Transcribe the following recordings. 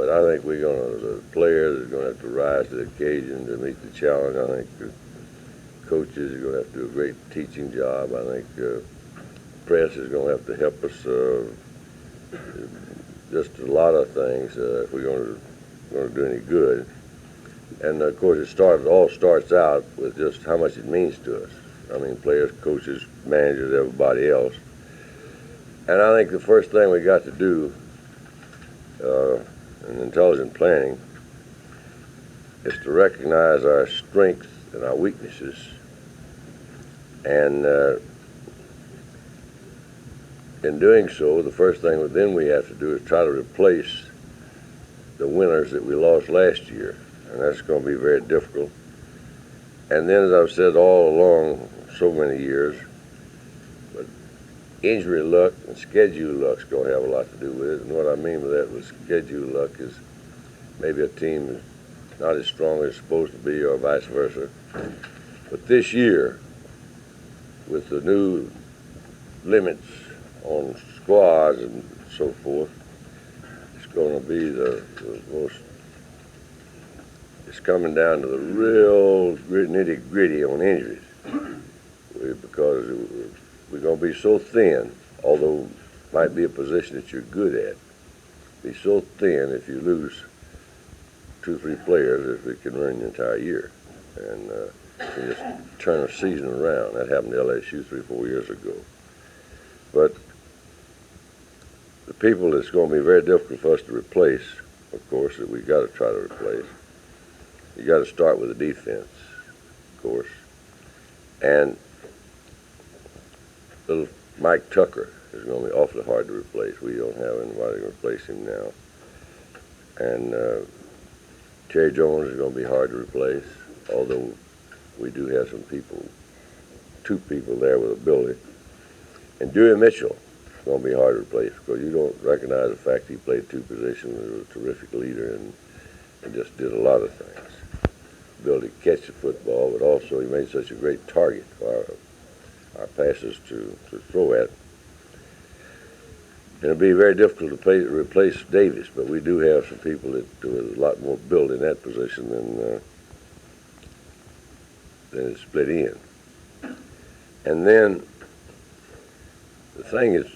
But I think the players are going to have to rise to the occasion to meet the challenge. I think the coaches are going to have to do a great teaching job. I think the press is going to have to help us just a lot of things if we're going to do any good. And of course, all starts out with just how much it means to us. I mean, players, coaches, managers, everybody else. And I think the first thing we got to do in intelligent planning is to recognize our strengths and our weaknesses. And in doing so, the first thing then we have to do is try to replace the winners that we lost last year. And that's going to be very difficult. And then, as I've said all along so many years, but injury luck and schedule luck is going to have a lot to do with it. And what I mean by that with schedule luck is maybe a team is not as strong as it's supposed to be or vice versa. But this year, with the new limits on squads and so forth, it's going to be the most. It's coming down to the real nitty-gritty on injuries because we're going to be so thin, although it might be a position that you're good at, be so thin if you lose 2 or 3 players if it can run the entire year and just turn a season around. That happened to LSU 3 or 4 years ago. But the people that's going to be very difficult for us to replace, of course, that we've got to try to replace. You got to start with the defense, of course. And little Mike Tucker is going to be awfully hard to replace. We don't have anybody to replace him now. And Terry Jones is going to be hard to replace, although we do have some people, 2 people there with ability. And Dewey Mitchell is going to be hard to replace because you don't recognize the fact he played 2 positions, was a terrific leader, and just did a lot of things. Ability to catch the football, but also he made such a great target for our passes to throw at. And it'll be very difficult to replace Davis, but we do have some people that do a lot more build in that position than is split in. And then the thing is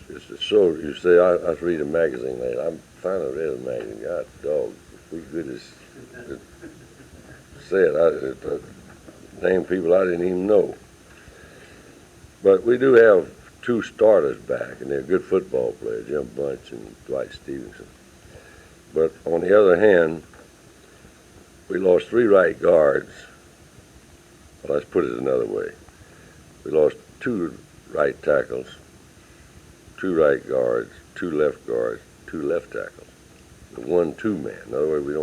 so you say I was reading a magazine late. I finally read a magazine. God dog, if we could just say it, name people I didn't even know. But we do have 2 starters back, and they're good football players, Jim Bunch and Dwight Stevenson. But on the other hand, we lost 3 right guards. Well, let's put it another way. We lost 2 right tackles, 2 right guards, 2 left guards, 2 left tackles. The 1-2 man. In other words, we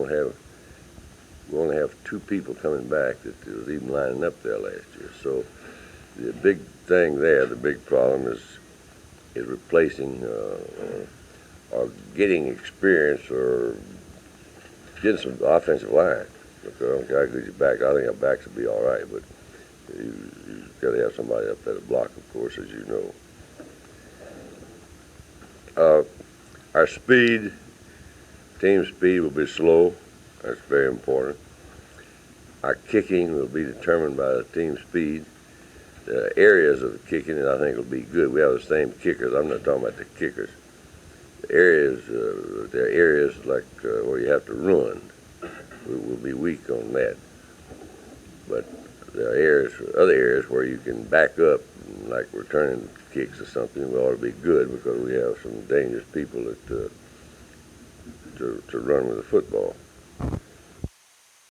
only have 2 people coming back that was even lining up there last year. So the big thing there, the big problem is replacing or getting experience or getting some offensive line. Because I don't care how good your back. I think our backs will be all right, but you've got to have somebody up there to block, of course, as you know. Our speed, team speed will be slow. That's very important. Our kicking will be determined by the team speed. The areas of the kicking, I think, will be good. We have the same kickers. I'm not talking about the kickers. The areas, there are areas like where you have to run. We'll be weak on that. But there are other areas where you can back up, like returning kicks or something. We ought to be good because we have some dangerous people to run with the football.